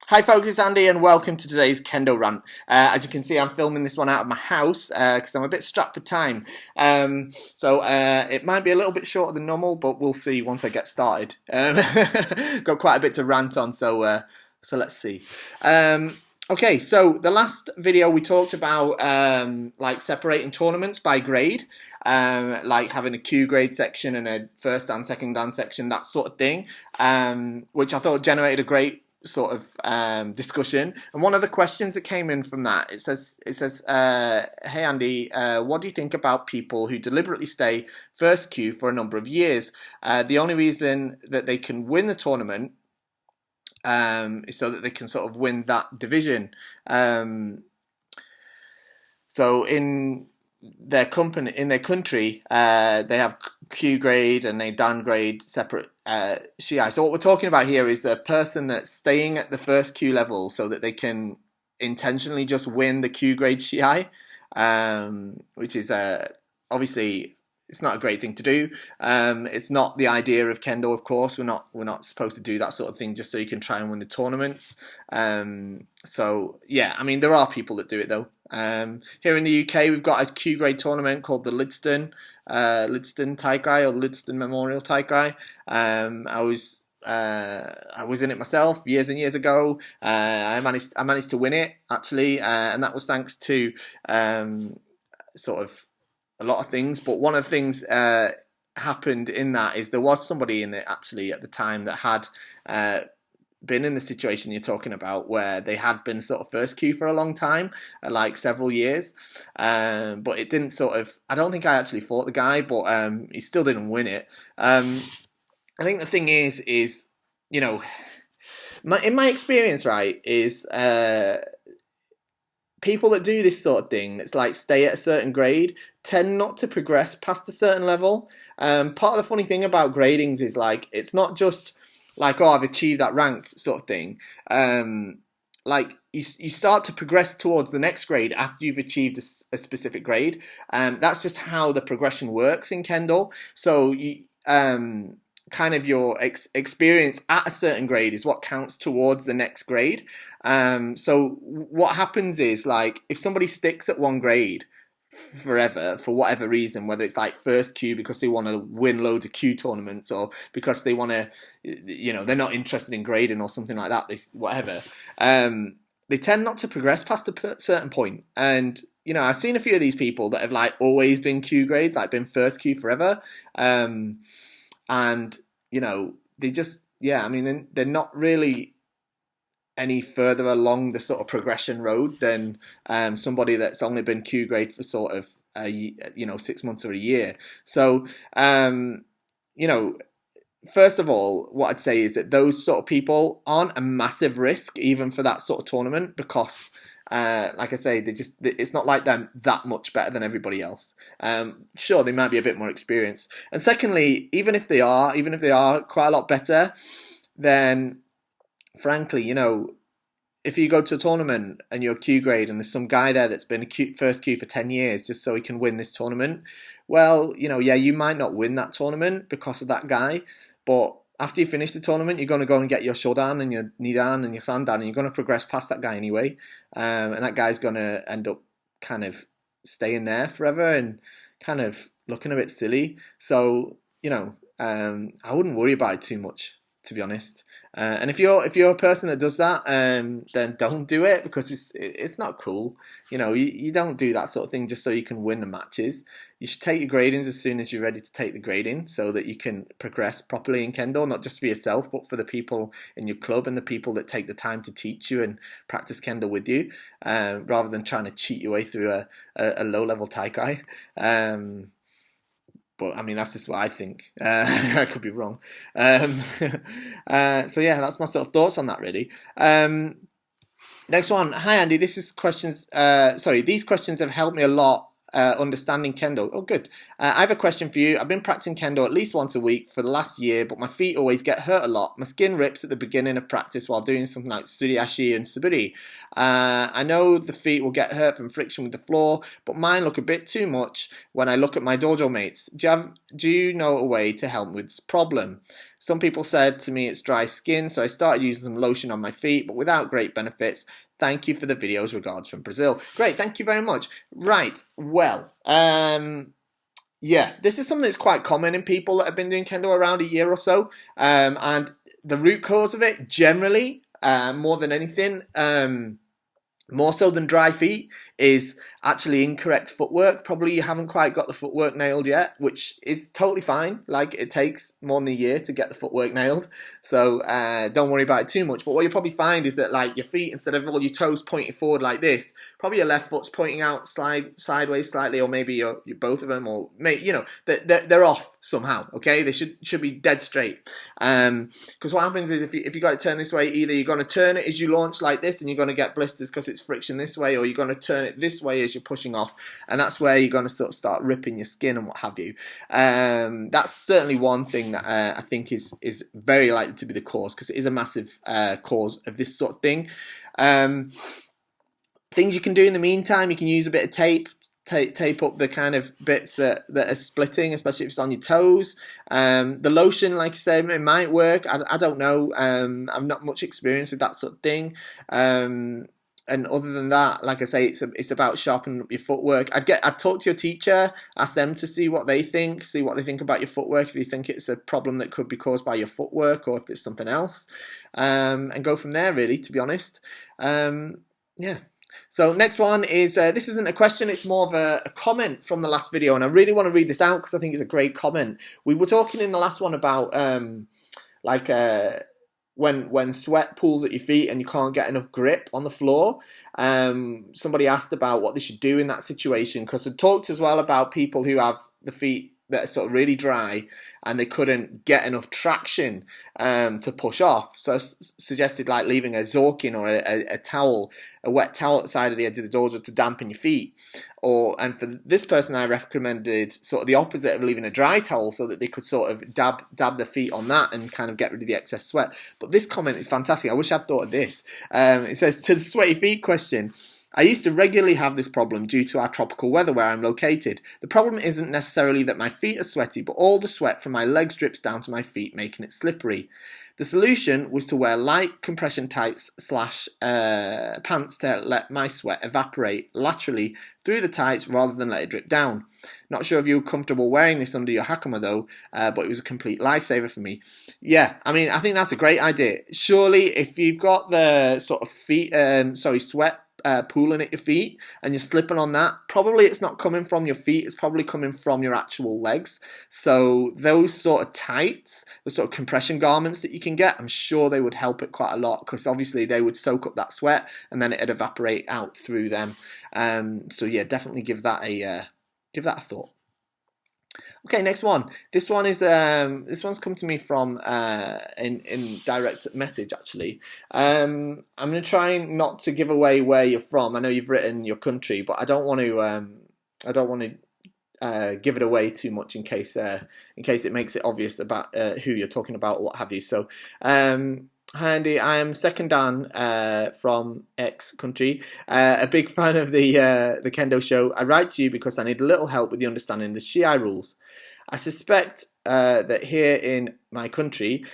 Hi folks, it's Andy and welcome to today's Kendo rant. As you can see, I'm filming this one out of my house because I'm a bit strapped for time. So it might be a little bit shorter than normal, but we'll see once I get started. Got quite a bit to rant on, so let's see. Okay, so the last video we talked about like separating tournaments by grade, like having a Q grade section and a first dan, second dan section, that sort of thing, which I thought generated a great sort of discussion. And one of the questions that came in from that, it says, hey Andy, what do you think about people who deliberately stay first Q for a number of years? The only reason that they can win the tournament is so that they can sort of win that division. So in their country, they have Q grade and they downgrade separate Shiai. So what we're talking about here is a person that's staying at the first Q level so that they can intentionally just win the Q grade Shiai, which is obviously it's not a great thing to do. It's not the idea of Kendo, of course. We're not supposed to do that sort of thing just so you can try and win the tournaments. So yeah, I mean there are people that do it though. Here in the UK, we've got a Q grade tournament called the Lidston Taikai or Lidston Memorial Taikai. I was in it myself years and years ago. I managed to win it actually, and that was thanks to sort of a lot of things. But one of the things happened in that is there was somebody in it actually at the time that had been in the situation you're talking about where they had been sort of first Q for a long time, like several years, but it didn't sort of, I don't think I actually fought the guy, but he still didn't win it. I think the thing is you know, in my experience, right, is people that do this sort of thing, it's like stay at a certain grade, tend not to progress past a certain level. Part of the funny thing about gradings is like, it's not just like, oh, I've achieved that rank sort of thing. Like you start to progress towards the next grade after you've achieved a specific grade. That's just how the progression works in Kendo. So you, kind of your experience at a certain grade is what counts towards the next grade. So what happens is like if somebody sticks at one grade forever for whatever reason, whether it's like first Q because they want to win loads of Q tournaments or because they want to, you know, they're not interested in grading or something like that, whatever, they tend not to progress past a certain point. And you know, I've seen a few of these people that have like always been Q grades, like been first Q forever, and you know, they just, yeah, I mean they're not really any further along the sort of progression road than somebody that's only been Q grade for sort of 6 months or a year. So you know, first of all, what I'd say is that those sort of people aren't a massive risk even for that sort of tournament because like I say, it's not like they're that much better than everybody else. Sure, they might be a bit more experienced. And secondly, even if they are quite a lot better, then frankly, you know, if you go to a tournament and you're Q grade and there's some guy there that's been a first Q for 10 years just so he can win this tournament, well, you know, yeah, you might not win that tournament because of that guy, but after you finish the tournament, you're going to go and get your Shodan and your Nidan and your Sandan, and you're going to progress past that guy anyway, and that guy's going to end up kind of staying there forever and kind of looking a bit silly. So, you know, I wouldn't worry about it too much, to be honest. And if you're a person that does that, then don't do it because it's not cool. You know, you don't do that sort of thing just so you can win the matches. You should take your gradings as soon as you're ready to take the grading so that you can progress properly in Kendo, not just for yourself, but for the people in your club and the people that take the time to teach you and practice Kendo with you, rather than trying to cheat your way through a low-level Taikai. But I mean, that's just what I think. I could be wrong. So yeah, that's my sort of thoughts on that, really. Next one. Hi, Andy. These questions have helped me a lot understanding Kendo. Oh, good. I have a question for you. I've been practicing Kendo at least once a week for the last year, but my feet always get hurt a lot. My skin rips at the beginning of practice while doing something like Suriashi and Suburi. I know the feet will get hurt from friction with the floor, but mine look a bit too much when I look at my dojo mates. Do you know a way to help with this problem? Some people said to me it's dry skin, so I started using some lotion on my feet, but without great benefits. Thank you for the videos. Regards from Brazil. Great, thank you very much. Right, well, yeah, this is something that's quite common in people that have been doing Kendo around a year or so, and the root cause of it, generally, more than anything, more so than dry feet, is actually incorrect footwork. Probably you haven't quite got the footwork nailed yet, which is totally fine. Like, it takes more than a year to get the footwork nailed, so don't worry about it too much. But what you'll probably find is that, like, your feet, instead of all your toes pointing forward like this, probably your left foot's pointing out sideways slightly, or maybe your both of them, or maybe, you know, they're off somehow. Okay, they should be dead straight. Because what happens is, if you got it turned this way, either you're going to turn it as you launch like this, and you're going to get blisters because it's friction this way, or you're going to turn it this way as you're pushing off, and that's where you're going to sort of start ripping your skin and what have you. That's certainly one thing that I think is very likely to be the cause, because it is a massive cause of this sort of thing. Things you can do in the meantime: you can use a bit of tape up the kind of bits that are splitting, especially if it's on your toes. The lotion, like I said, it might work. I don't know. I've not much experience with that sort of thing. And other than that, like I say, it's about sharpening up your footwork. I'd talk to your teacher, ask them to see what they think about your footwork, if you think it's a problem that could be caused by your footwork, or if it's something else, and go from there, really, to be honest. Yeah. So next one is, this isn't a question, it's more of a comment from the last video, and I really want to read this out because I think it's a great comment. We were talking in the last one about when sweat pools at your feet and you can't get enough grip on the floor. Somebody asked about what they should do in that situation, because I talked as well about people who have the feet that are sort of really dry and they couldn't get enough traction to push off. So I suggested like leaving a Zorkin or a towel, a wet towel at the side of the edge of the dojo to dampen your feet. And for this person, I recommended sort of the opposite of leaving a dry towel, so that they could sort of dab their feet on that and kind of get rid of the excess sweat. But this comment is fantastic. I wish I'd thought of this. It says, to the sweaty feet question: I used to regularly have this problem due to our tropical weather where I'm located. The problem isn't necessarily that my feet are sweaty, but all the sweat from my legs drips down to my feet, making it slippery. The solution was to wear light compression tights / pants to let my sweat evaporate laterally through the tights rather than let it drip down. Not sure if you were comfortable wearing this under your hakama though, but it was a complete lifesaver for me. Yeah, I mean, I think that's a great idea. Surely if you've got the sort of sweat pooling at your feet and you're slipping on that, probably it's not coming from your feet, it's probably coming from your actual legs. So those sort of tights, the sort of compression garments that you can get, I'm sure they would help it quite a lot, because obviously they would soak up that sweat and then it'd evaporate out through them. So yeah, definitely give that a thought. Okay, next one. This one's come to me from in direct message, actually. I'm going to try not to give away where you're from. I know you've written your country, but I don't want to give it away too much in case it makes it obvious about who you're talking about or what have you. So, hi Andy, I am Second Dan from X country, a big fan of the Kendo show. I write to you because I need a little help with the understanding of the Shiai rules. I suspect that here in my country,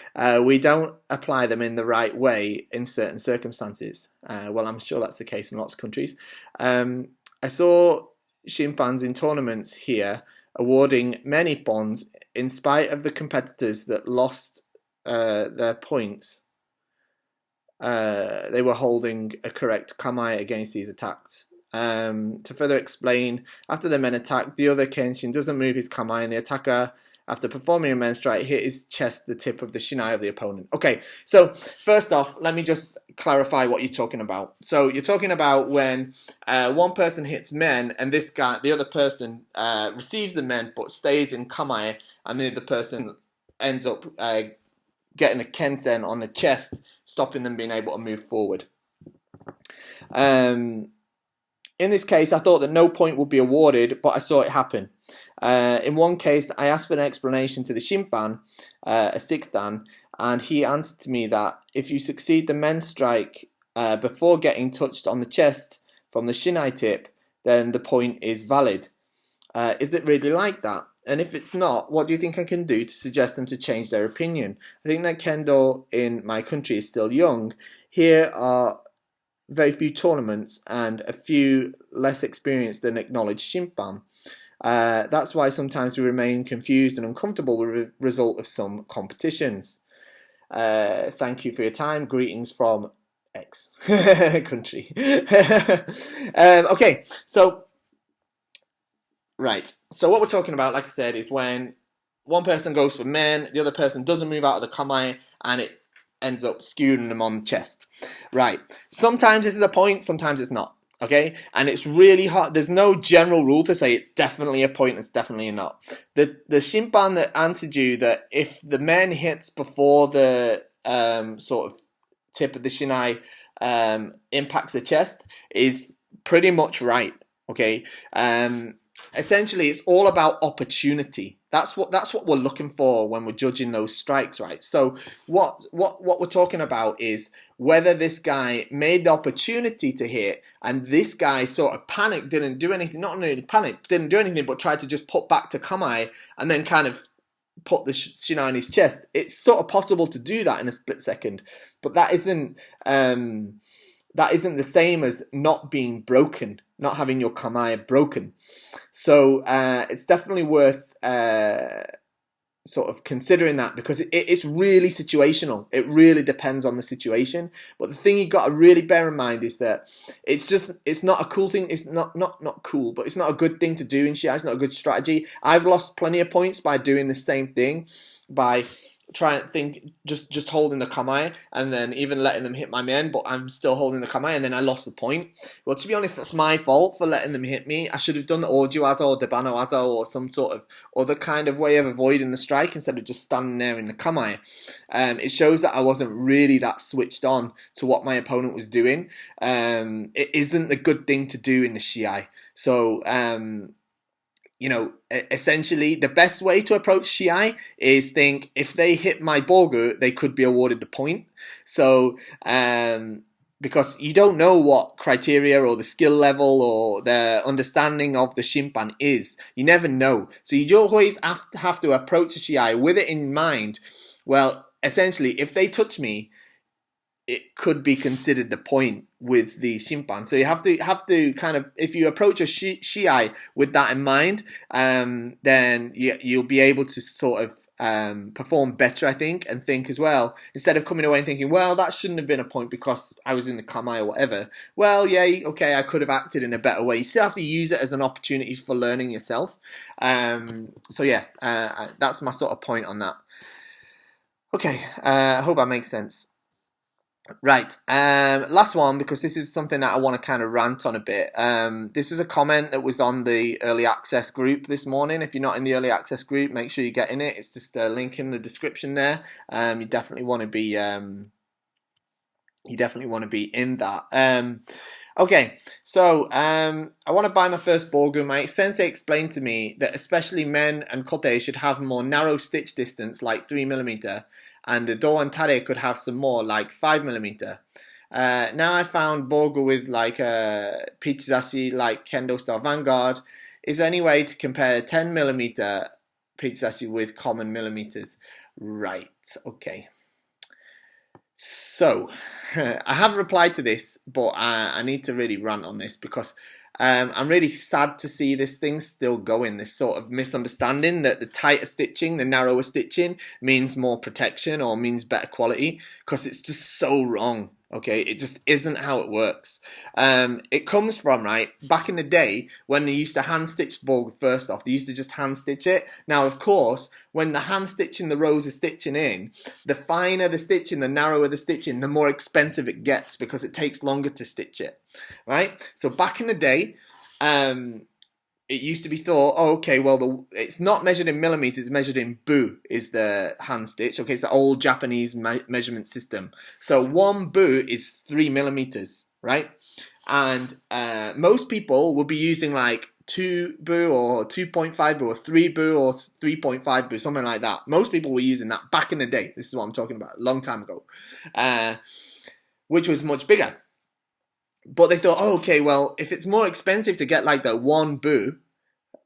we don't apply them in the right way in certain circumstances. Well, I'm sure that's the case in lots of countries. I saw shimpans in tournaments here awarding many pons in spite of the competitors that lost their points. They were holding a correct kamae against these attacks. To further explain, after the men attack, the other Kenshin doesn't move his kamae, and the attacker, after performing a men strike, hit his chest the tip of the shinai of the opponent. Okay, so first off, let me just clarify what you're talking about. So you're talking about when one person hits men, and the other person receives the men but stays in kamae, and the other person ends up getting a kensen on the chest, stopping them being able to move forward. In this case, I thought that no point would be awarded, but I saw it happen. In one case, I asked for an explanation to the shimpan, a sixth dan, and he answered to me that if you succeed the men's strike before getting touched on the chest from the shinai tip, then the point is valid. Is it really like that? And if it's not, what do you think I can do to suggest them to change their opinion? I think that Kendo in my country is still young. Here are very few tournaments and a few less experienced than acknowledged Shimpan. That's why sometimes we remain confused and uncomfortable with the result of some competitions. Thank you for your time. Greetings from X country. Okay, so right. So what we're talking about, like I said, is when one person goes for men, the other person doesn't move out of the kamae, and it ends up skewing them on the chest. Right. Sometimes this is a point, sometimes it's not. Okay, and it's really hard. There's no general rule to say it's definitely a point, it's definitely not. The Shimpan that answered you that if the men hits before the sort of tip of the shinai impacts the chest is pretty much right. Okay, essentially it's all about opportunity. That's what we're looking for when we're judging those strikes, right? So what we're talking about is whether this guy made the opportunity to hit, and this guy sort of panicked, didn't do anything. Not only panicked, didn't do anything, but tried to just put back to kamae and then kind of put the shinai on his chest. It's sort of possible to do that in a split second, but that isn't the same as not being broken, not having your kamae broken. So it's definitely worth sort of considering that, because it's really situational. It really depends on the situation. But the thing you got to really bear in mind is that it's not a cool thing. It's not cool, but it's not a good thing to do in Shiai. It's not a good strategy. I've lost plenty of points by doing the same thing, by trying to think just holding the kamae and then even letting them hit my men, but I'm still holding the kamae, and then I lost the point. Well, to be honest, that's my fault for letting them hit me. I should have done the Oju Azo or Debano Azo or some sort of other kind of way of avoiding the strike instead of just standing there in the kamae. It shows that I wasn't really that switched on to what my opponent was doing. It isn't a good thing to do in the Shiai. So essentially the best way to approach Shiai is think, if they hit my Bogu, they could be awarded the point. So, because you don't know what criteria or the skill level or the understanding of the Shimpan is. You never know. So you always have to approach a Shiai with it in mind. Well, essentially, if they touch me, it could be considered the point with the Shimpan. So you have to kind of, if you approach a Shiai with that in mind, then you'll be able to sort of perform better, I think, and think as well, instead of coming away and thinking, well, that shouldn't have been a point because I was in the kamae or whatever. Well, yeah, okay, I could have acted in a better way. You still have to use it as an opportunity for learning yourself. So yeah, that's my sort of point on that. Okay, I hope that makes sense. Right, last one, because this is something that I want to kind of rant on a bit. This was a comment that was on the early access group this morning. If you're not in the early access group, make sure you get in it. It's just a link in the description there. You definitely want to be in that. Okay, so I want to buy my first Bogu. My sensei explained to me that especially men and kote should have more narrow stitch distance, like 3mm. And the do and tare could have some more, like 5mm. Now I found Bogu with like a Pichizashi, like KendoStar Vanguard. Is there any way to compare 10mm Pichizashi with common millimeters? Right, okay. So, I have replied to this, but I need to really rant on this, because I'm really sad to see this thing still going, this sort of misunderstanding that the tighter stitching, the narrower stitching means more protection or means better quality, because it's just so wrong. Okay, it just isn't how it works. It comes from, right, back in the day when they used to hand stitch Bogu first off, they used to just hand stitch it. Now, of course, when the hand stitching the rows of stitching in, the finer the stitching, the narrower the stitching, the more expensive it gets, because it takes longer to stitch it, right? So back in the day, it used to be thought, oh, okay, well, it's not measured in millimeters, it's measured in bu is the hand stitch. Okay, it's the old Japanese measurement system. So 1 bu is 3mm, right? And most people will be using like 2 bu or 2.5 bu or 3 bu or 3.5 bu, something like that. Most people were using that back in the day. This is what I'm talking about, a long time ago, which was much bigger. But they thought, oh, okay, well, if it's more expensive to get like the 1 bu,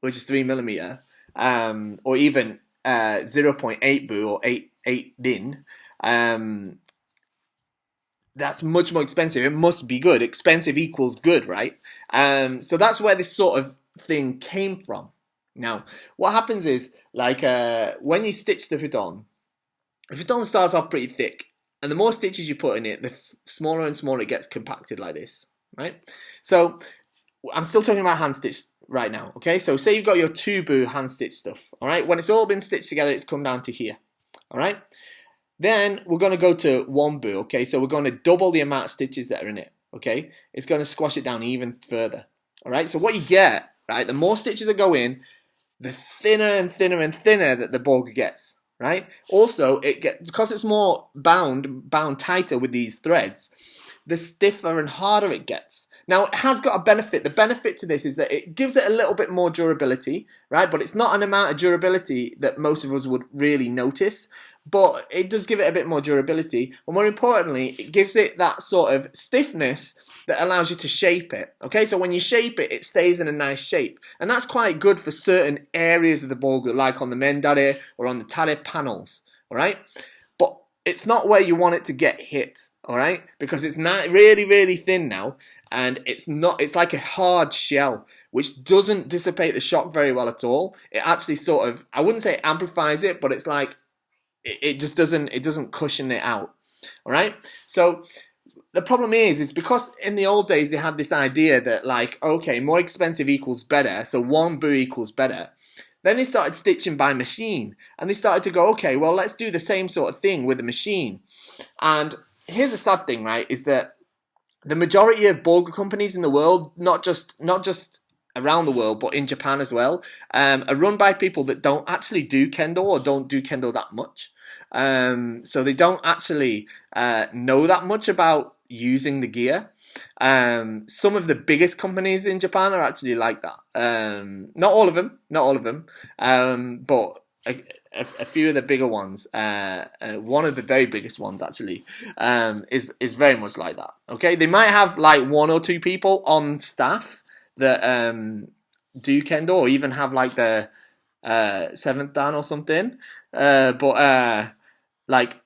which is 3mm, or even 0.8 bu or 8 nin, that's much more expensive. It must be good. Expensive equals good, right? So that's where this sort of thing came from. Now, what happens is, like, when you stitch the futon starts off pretty thick, and the more stitches you put in it, the smaller and smaller it gets compacted like this, right? So I'm still talking about hand stitch right now, okay? So say you've got your 2 bu hand stitch stuff, all right? When it's all been stitched together, it's come down to here, all right? Then we're going to go to 1 bu, okay? So we're going to double the amount of stitches that are in it, okay? It's going to squash it down even further, all right? So what you get, right, the more stitches that go in, the thinner and thinner and thinner that the bogu gets, right? Also, it gets, because it's more bound tighter with these threads, the stiffer and harder it gets. Now, it has got a benefit. The benefit to this is that it gives it a little bit more durability, right? But it's not an amount of durability that most of us would really notice. But it does give it a bit more durability. But more importantly, it gives it that sort of stiffness that allows you to shape it. Okay, so when you shape it, it stays in a nice shape. And that's quite good for certain areas of the bogu, like on the mendare or on the tare panels, all right? But it's not where you want it to get hit, all right? Because it's not really, really thin now, and it's like a hard shell, which doesn't dissipate the shock very well at all. It actually sort of, I wouldn't say amplifies it, but it's like, it just doesn't cushion it out, all right? So the problem is because in the old days they had this idea that, like, okay, more expensive equals better, so 1 bu equals better. Then they started stitching by machine, and they started to go, okay, well, let's do the same sort of thing with the machine. And here's the sad thing, right, is that the majority of bogu companies in the world, not just around the world, but in Japan as well, are run by people that don't actually do kendo or don't do kendo that much. So they don't actually know that much about using the gear. Some of the biggest companies in Japan are actually like that. Not all of them, but a few of the bigger ones. One of the very biggest ones actually is very much like that. Okay, they might have like 1 or 2 people on staff that do kendo, or even have like the 7th dan or something. But like,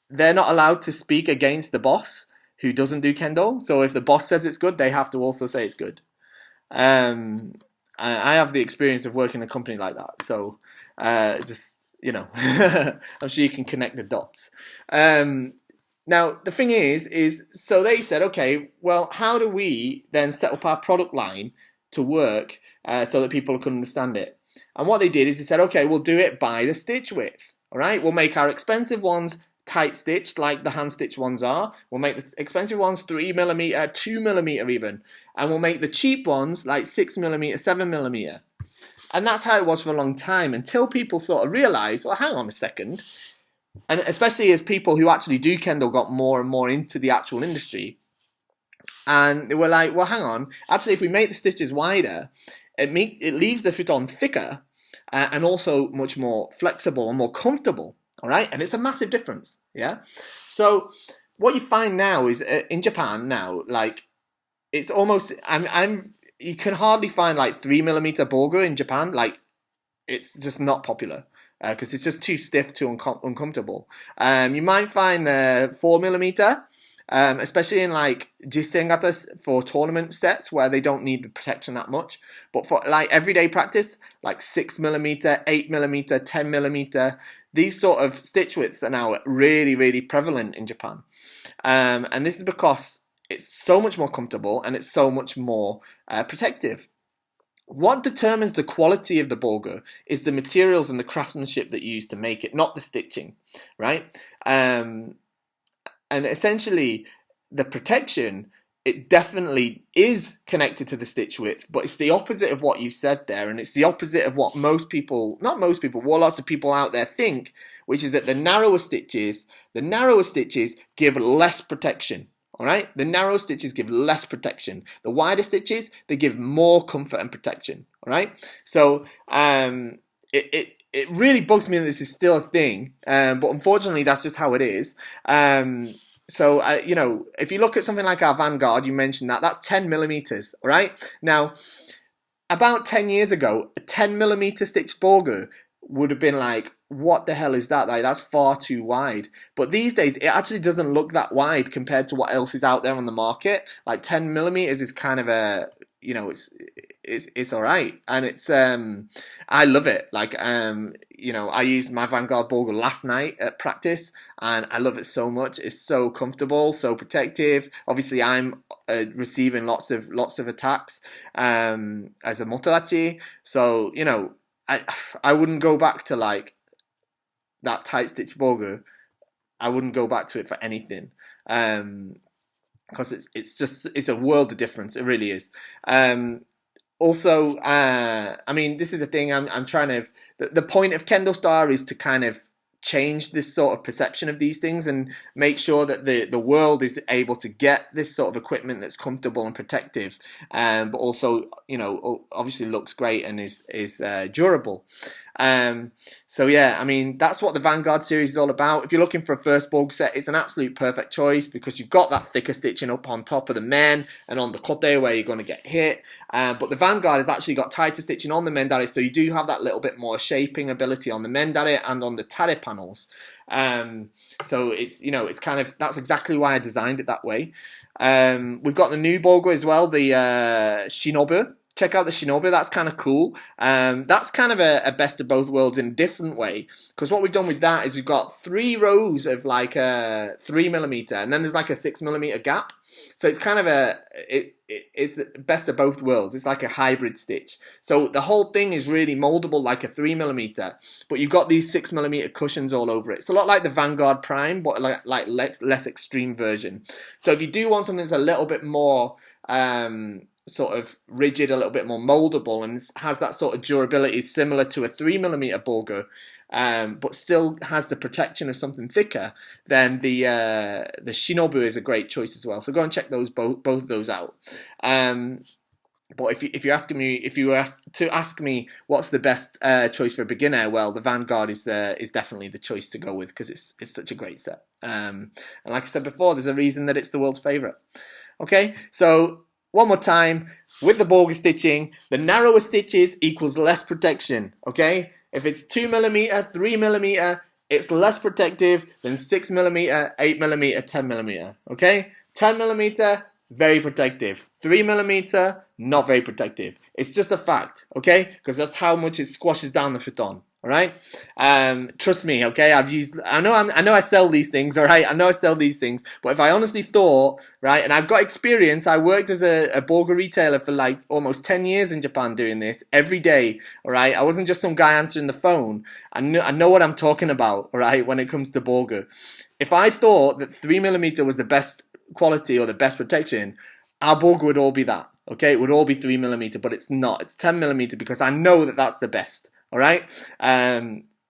they're not allowed to speak against the boss who doesn't do kendo. So if the boss says it's good, they have to also say it's good. I have the experience of working in a company like that. So just, you know, I'm sure you can connect the dots. Now, the thing is, so they said, okay, well, how do we then set up our product line to work so that people can understand it? And what they did is they said, okay, we'll do it by the stitch width. All right, we'll make our expensive ones tight stitched like the hand stitch ones are. We'll make the expensive ones 3mm, 2mm even. And we'll make the cheap ones like 6mm, 7mm. And that's how it was for a long time, until people sort of realised, well, hang on a second. And especially as people who actually do kendo got more and more into the actual industry. And they were like, well, hang on. Actually, if we make the stitches wider, it leaves the futon thicker and also much more flexible and more comfortable. All right, and it's a massive difference. Yeah. So what you find now is in Japan now, like, it's almost you can hardly find like 3mm bogu in Japan. Like, it's just not popular because it's just too stiff, too uncomfortable. You might find 4mm. Especially in like jissengata for tournament sets where they don't need the protection that much. But for like everyday practice, like 6mm, 8mm, 10mm, these sort of stitch widths are now really, really prevalent in Japan. And this is because it's so much more comfortable and it's so much more protective. What determines the quality of the bogu is the materials and the craftsmanship that you use to make it, not the stitching, right? And essentially, the protection, it definitely is connected to the stitch width, but it's the opposite of what you said there, and it's the opposite of what lots of people out there think, which is that the narrower stitches give less protection. All right, the narrow stitches give less protection. The wider stitches, they give more comfort and protection. All right, so it really bugs me that this is still a thing, but unfortunately that's just how it is. So you know, if you look at something like our Vanguard, you mentioned that's 10mm. All right, now about 10 years ago, a 10mm stitch Bogu would have been like, what the hell is that? Like, that's far too wide. But these days, it actually doesn't look that wide compared to what else is out there on the market. Like 10mm is kind of a, you know, it's all right, and it's I love it. Like you know, I used my Vanguard Bogu last night at practice, and I love it so much. It's so comfortable, so protective. Obviously, I'm receiving lots of attacks as a motorachi, so you know, I wouldn't go back to like that tight stitch Bogu. I wouldn't go back to it for anything. Because it's a world of difference. It really is. Also, I mean, this is a thing I'm trying to. The point of KendoStar is to kind of change this sort of perception of these things and make sure that the world is able to get this sort of equipment that's comfortable and protective, but also, you know, obviously looks great and is durable. So yeah, I mean, that's what the Vanguard series is all about. If you're looking for a first Bogu set, it's an absolute perfect choice because you've got that thicker stitching up on top of the men and on the kote where you're going to get hit. But the Vanguard has actually got tighter stitching on the mendare, so you do have that little bit more shaping ability on the mendare and on the tare panels. So it's, you know, it's kind of, that's exactly why I designed it that way. We've got the new Bogu as well, the Shinobu. Check out the Shinobu, that's kind of cool. That's kind of a best of both worlds in a different way, because what we've done with that is we've got 3 rows of like a 3mm, and then there's like a 6mm gap. So it's kind of it's best of both worlds. It's like a hybrid stitch. So the whole thing is really moldable like a 3mm, but you've got these 6mm cushions all over it. It's a lot like the Vanguard Prime, but like less extreme version. So if you do want something that's a little bit more sort of rigid, a little bit more moldable, and has that sort of durability similar to a 3mm Bogu, but still has the protection of something thicker, then the Shinobu is a great choice as well. So go and check those both of those out. But if you were asked to ask me what's the best choice for a beginner, well, the Vanguard is definitely the choice to go with because it's such a great set. And like I said before, there's a reason that it's the world's favorite. Okay, so one more time, with the Bogu stitching, the narrower stitches equals less protection, okay? If it's 2mm, 3mm, it's less protective than 6mm, 8mm, 10mm, okay? 10mm, very protective. 3mm, not very protective. It's just a fact, okay? Because that's how much it squashes down the futon. All right, trust me. Okay, I know I sell these things. All right, I know I sell these things. But if I honestly thought, right, and I've got experience. I worked as a Bogu retailer for like almost 10 years in Japan doing this every day. All right, I wasn't just some guy answering the phone. I know what I'm talking about. All right, when it comes to Bogu, if I thought that 3mm was the best quality or the best protection, our Bogu would all be that. Okay, it would all be 3mm, but it's not. It's 10mm because I know that that's the best. All right,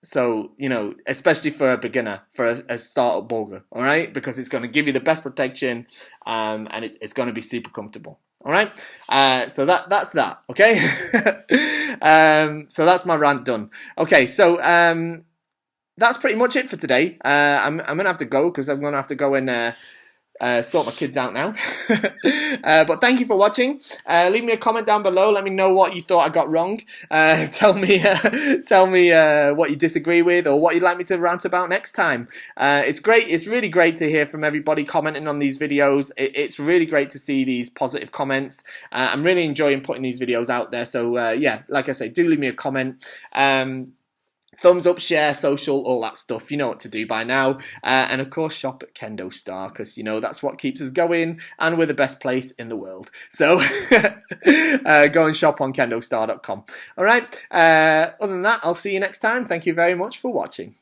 so you know, especially for a beginner, for a startup Bogu, all right, because it's going to give you the best protection, and it's going to be super comfortable. All right, so that's that. Okay, so that's my rant done. Okay, so that's pretty much it for today. I'm gonna have to go because I'm gonna have to go and sort my kids out now. But thank you for watching. Leave me a comment down below. Let me know what you thought I got wrong. Tell me what you disagree with or what you'd like me to rant about next time. It's great. It's really great to hear from everybody commenting on these videos. It's really great to see these positive comments. I'm really enjoying putting these videos out there. So yeah, like I say, do leave me a comment. Thumbs up, share, social, all that stuff. You know what to do by now. And of course, shop at KendoStar because, you know, that's what keeps us going and we're the best place in the world. So go and shop on KendoStar.com. All right. Other than that, I'll see you next time. Thank you very much for watching.